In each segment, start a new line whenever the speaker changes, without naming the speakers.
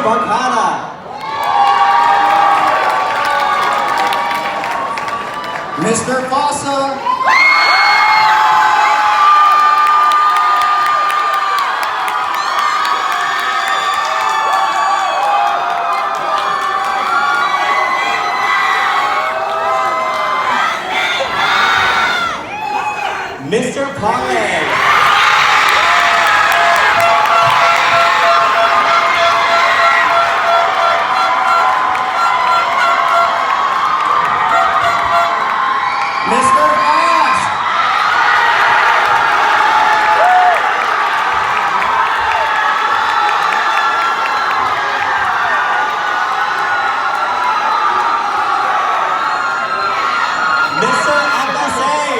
Barcada.
Mr. Fossa.
Mr. Parlay.
Mr. Ash.
Mr. Abbasay.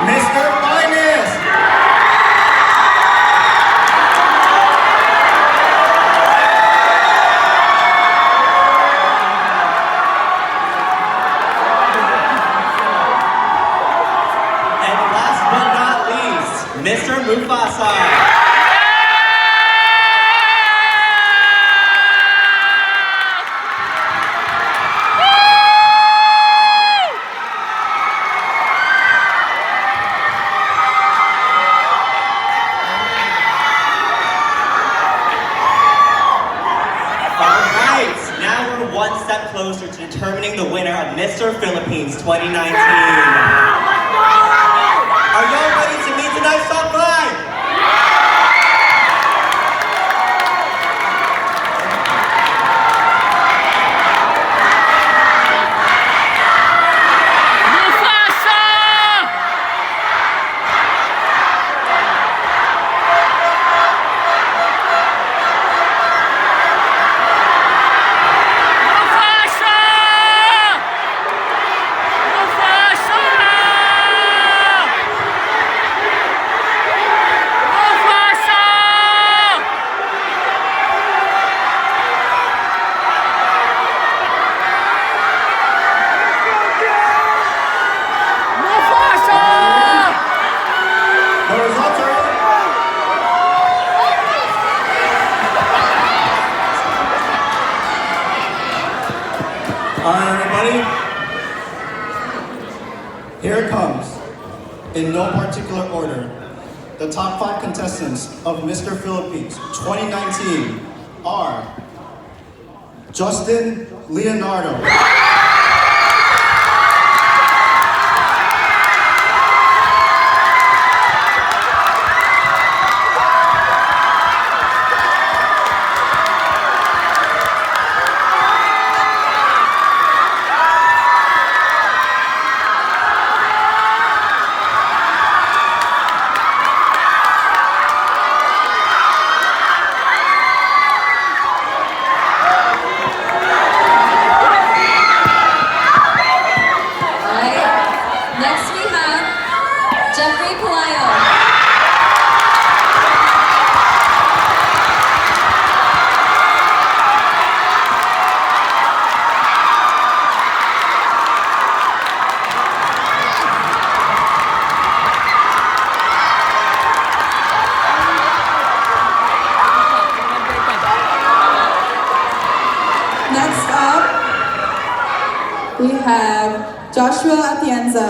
Mr. Finest.
And last but not least, Mr. Mufasa. Alright, now we're one step closer to determining the winner of Mr. Philippines 2019. Are y'all ready to meet tonight's top five?
The results are in. All right, everybody. Here it comes. In no particular order, the top 5 contestants of Mr. Philippines 2019 are Justin Leonardo.
Next we have Jeffrey Palayo.
Next up, we have Joshua Atienza.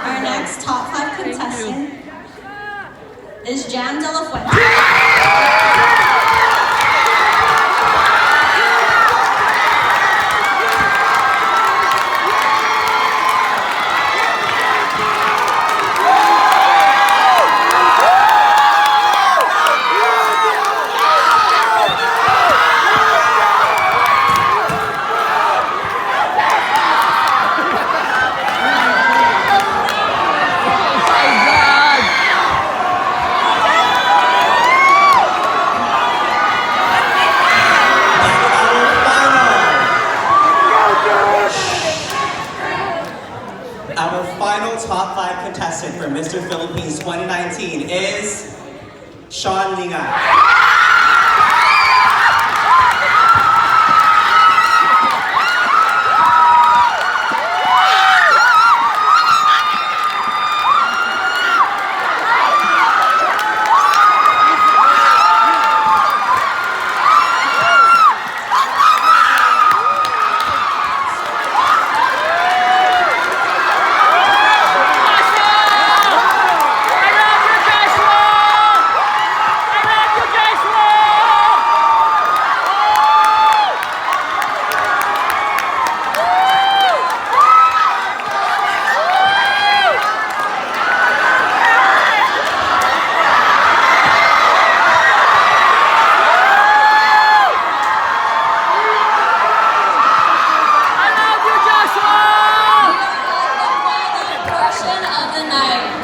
Our next top 5 contestant is Jam De La Fuente.
contestant for Mr. Philippines 2019 is Sean Linga.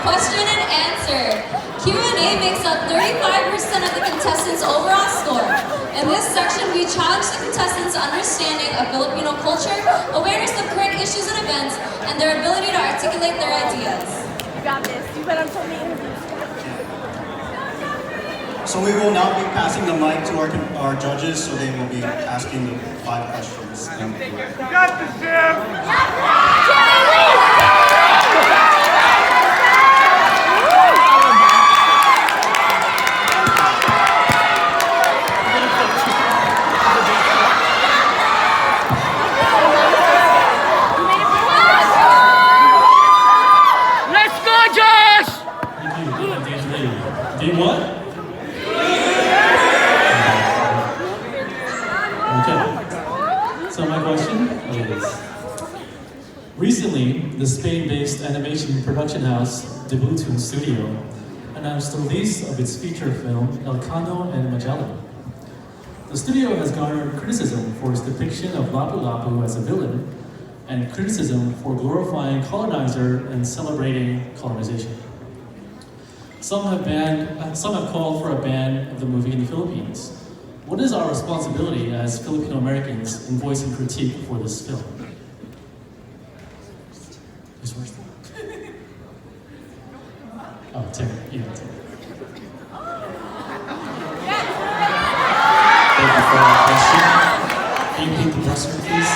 Question and answer. Q&A makes up 35% of the contestants' overall score. In this section, we challenge the contestants' understanding of Filipino culture, awareness of current issues and events, and their ability to articulate their ideas.
You got this. You better tell me interviews.
So we will now be passing the mic to our judges, so they will be asking the 5 questions.
You got this, Jim!
Let's go, Josh!
Team what? Okay. So my question is, recently, the Spain-based animation production house, Debutun Studio, announced the release of its feature film, Elcano and Magellan. The studio has garnered criticism for its depiction of Lapu-Lapu as a villain, and criticism for glorifying colonizer and celebrating colonization. Some have called for a ban of the movie in the Philippines. What is our responsibility as Filipino Americans in voicing critique for this film? Who's first? Oh, Tim, you got Tim. Thank you for that question. Can you repeat the question, please?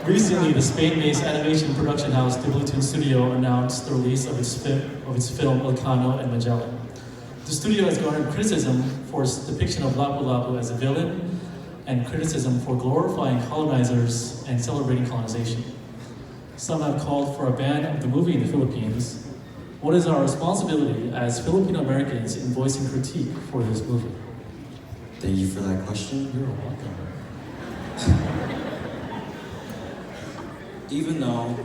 Recently, the Spain-based animation production house Debutun Studio announced the release of its film Elcano and Magellan. The studio has garnered criticism for its depiction of Lapu-Lapu as a villain and criticism for glorifying colonizers and celebrating colonization. Some have called for a ban of the movie in the Philippines. What is our responsibility as Filipino Americans in voicing critique for this movie?
Thank you for that question.
You're welcome.
Even though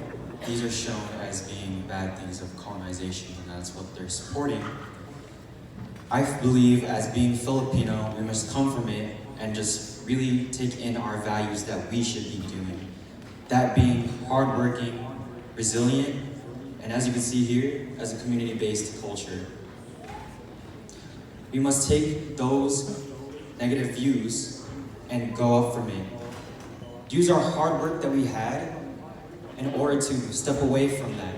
these are shown as being bad things of colonization and that's what they're supporting, I believe as being Filipino, we must come from it and just really take in our values that we should be doing. That being hardworking, resilient, and as you can see here, as a community-based culture. We must take those negative views and go up from it. Use our hard work that we had in order to step away from that.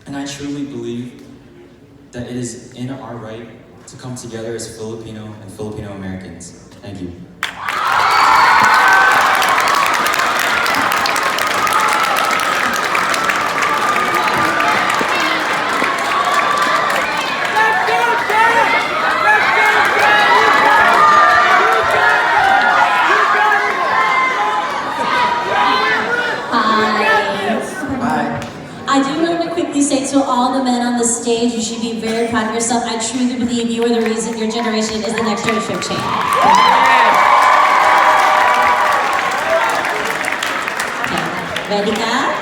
And I truly believe that it is in our right to come together as Filipino and Filipino Americans. Thank you.
I do want to quickly say to all the men on the stage, you should be very proud of yourself. I truly believe you are the reason your generation is the next generation of change. Okay. Ready, guys?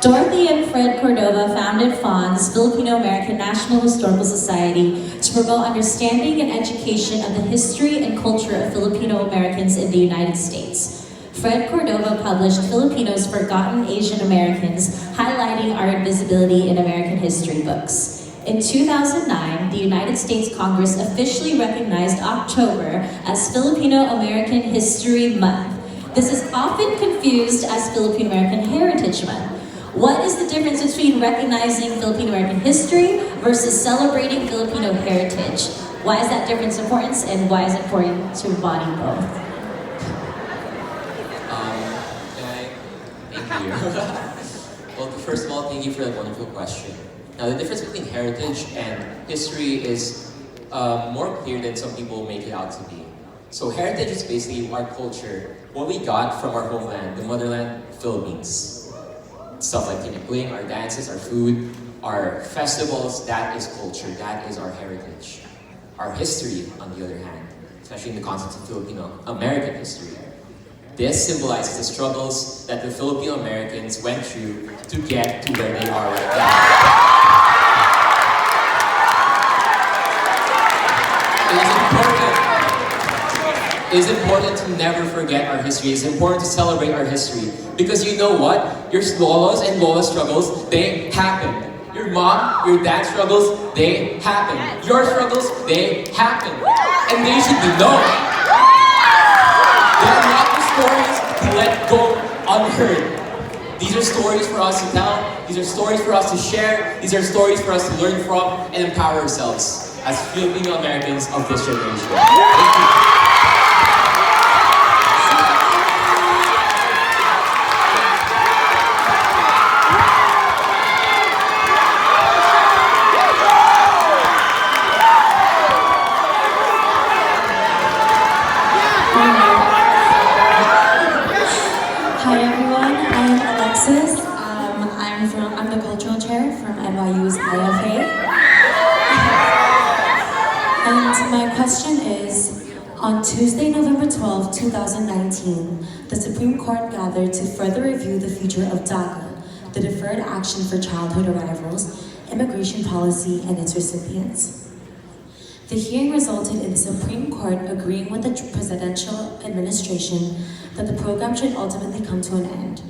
Dorothy and Fred Cordova founded FONS, Filipino-American National Historical Society, to promote understanding and education of the history and culture of Filipino Americans in the United States.
Fred Cordova published Filipinos Forgotten Asian Americans, highlighting our invisibility in American history books. In 2009, the United States Congress officially recognized October as Filipino American History Month. This is often confused as Filipino American Heritage Month. What is the difference between recognizing Filipino American history versus celebrating Filipino heritage? Why is that difference important, and why is it important to embody both?
Thank you. Well, first of all, thank you for that wonderful question. Now, the difference between heritage and history is more clear than some people make it out to be. So heritage is basically our culture, what we got from our homeland, the motherland, Philippines. Stuff like tinapling, our dances, our food, our festivals, that is culture, that is our heritage. Our history, on the other hand, especially in the context of Filipino American history, this symbolizes the struggles that the Filipino Americans went through to get to where they are right now. It is important to never forget our history. It's important to celebrate our history. Because you know what? Your lolos and lola struggles, they happen. Your mom, your dad struggles, they happen. Your struggles, they happen. And they should be known. They are not the stories to let go unheard. These are stories for us to tell. These are stories for us to share. These are stories for us to learn from and empower ourselves as Filipino Americans of this generation. Thank you.
Hi everyone, I'm Alexis. I'm the cultural chair from NYU's IFA. And my question is, on Tuesday, November 12, 2019, the Supreme Court gathered to further review the future of DACA, the Deferred Action for Childhood Arrivals, immigration policy, and its recipients. The hearing resulted in the Supreme Court agreeing with the presidential administration that the program should ultimately come to an end.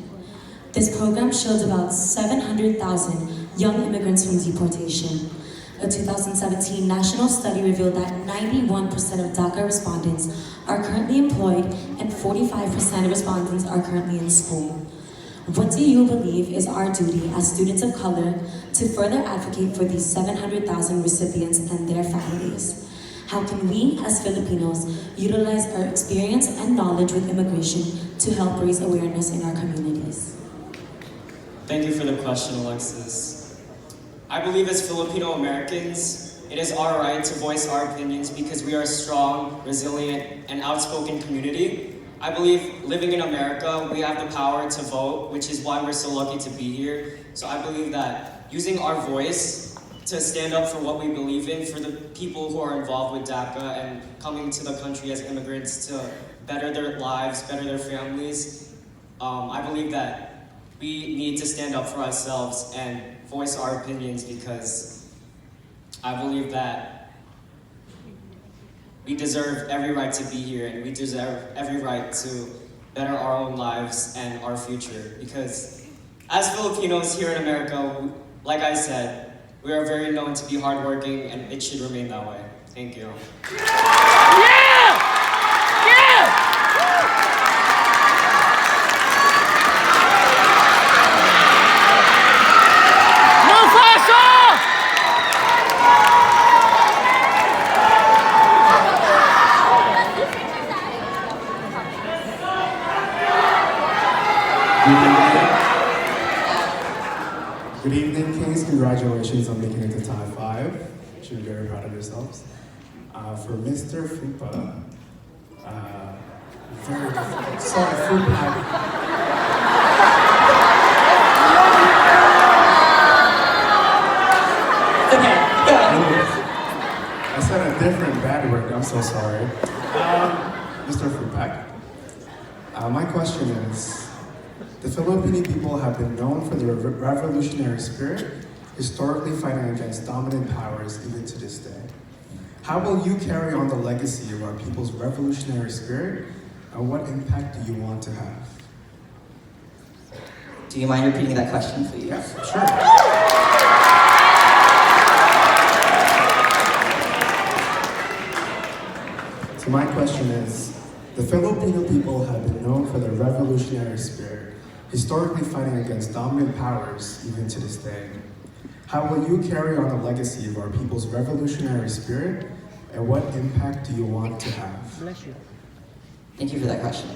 This program shields about 700,000 young immigrants from deportation. A 2017 national study revealed that 91% of DACA respondents are currently employed and 45% of respondents are currently in school. What do you believe is our duty as students of color to further advocate for these 700,000 recipients and their families? How can we, as Filipinos, utilize our experience and knowledge with immigration to help raise awareness in our communities?
Thank you for the question, Alexis. I believe as Filipino Americans, it is our right to voice our opinions because we are a strong, resilient, and outspoken community. I believe living in America, we have the power to vote, which is why we're so lucky to be here. So I believe that using our voice to stand up for what we believe in, for the people who are involved with DACA and coming to the country as immigrants to better their lives, better their families, I believe that we need to stand up for ourselves and voice our opinions because I believe that we deserve every right to be here and we deserve every right to better our own lives and our future. Because as Filipinos here in America, like I said, we are very known to be hardworking and it should remain that way. Thank you.
Good evening, Kings. Congratulations on making it to top 5. You should be very proud of yourselves. For Mr. Fupa, very difficult. Sorry, Fupa. I said a different bad word. I'm so sorry. Mr. Fupak, my question is, the Filipino people have been known for their revolutionary spirit, historically fighting against dominant powers even to this day. How will you carry on the legacy of our people's revolutionary spirit and what impact do you want to have?
Do you mind repeating that question, please?
Yeah, sure. So my question is, the Filipino people have been known for their revolutionary spirit, historically fighting against dominant powers even to this day. How will you carry on the legacy of our people's revolutionary spirit, and what impact do you want to have?
Bless you. Thank you for that question.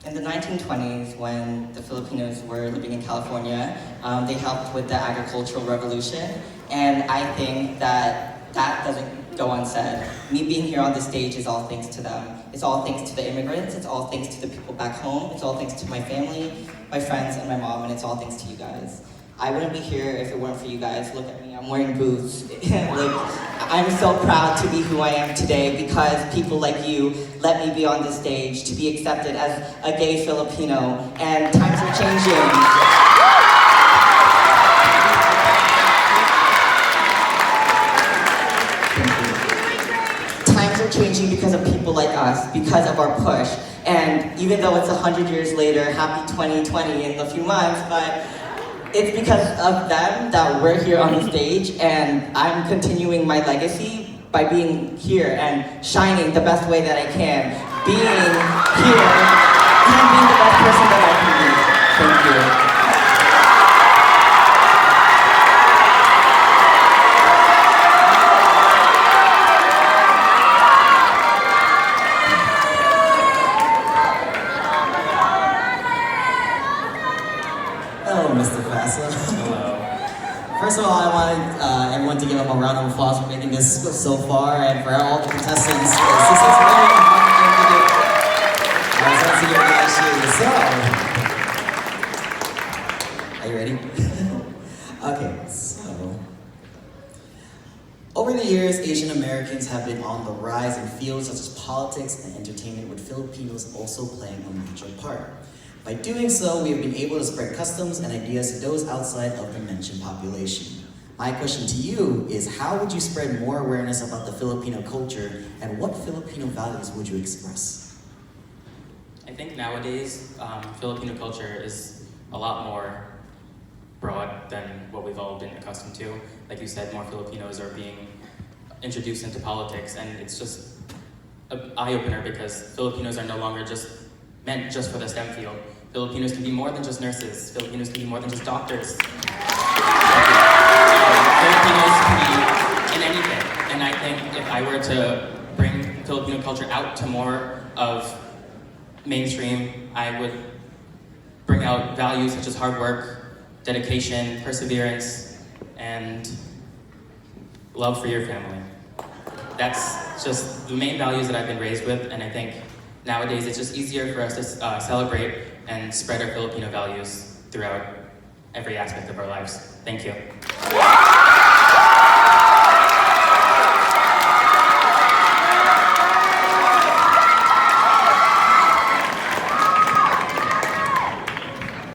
In the 1920s, when the Filipinos were living in California, they helped with the agricultural revolution, and I think that doesn't go unsaid. Me being here on the stage is all thanks to them. It's all thanks to the immigrants, it's all thanks to the people back home, it's all thanks to my family, my friends, and my mom, and it's all thanks to you guys. I wouldn't be here if it weren't for you guys. Look at me, I'm wearing boots. I'm so proud to be who I am today because people like you let me be on this stage to be accepted as a gay Filipino, and times are changing. Changing because of people like us, because of our push. And even though it's 100 years later, happy 2020 in a few months, but it's because of them that we're here on the stage, and I'm continuing my legacy by being here and shining the best way that I can, being here and being the best person that I can be. Thank you.
First of all, I want everyone to give them a round of applause for making this so far, and for all the contestants. Are you ready? Okay, so over the years, Asian Americans have been on the rise in fields such as politics and entertainment, with Filipinos also playing a major part. By doing so, we have been able to spread customs and ideas to those outside of the mentioned population. My question to you is, how would you spread more awareness about the Filipino culture, and what Filipino values would you express?
I think nowadays, Filipino culture is a lot more broad than what we've all been accustomed to. Like you said, more Filipinos are being introduced into politics, and it's just an eye-opener because Filipinos are no longer just meant just for the STEM field. Filipinos can be more than just nurses. Filipinos can be more than just doctors. Filipinos can be in anything. And I think if I were to bring Filipino culture out to more of mainstream, I would bring out values such as hard work, dedication, perseverance, and love for your family. That's just the main values that I've been raised with, and I think nowadays it's just easier for us to celebrate and spread our Filipino values throughout every aspect of our lives. Thank you.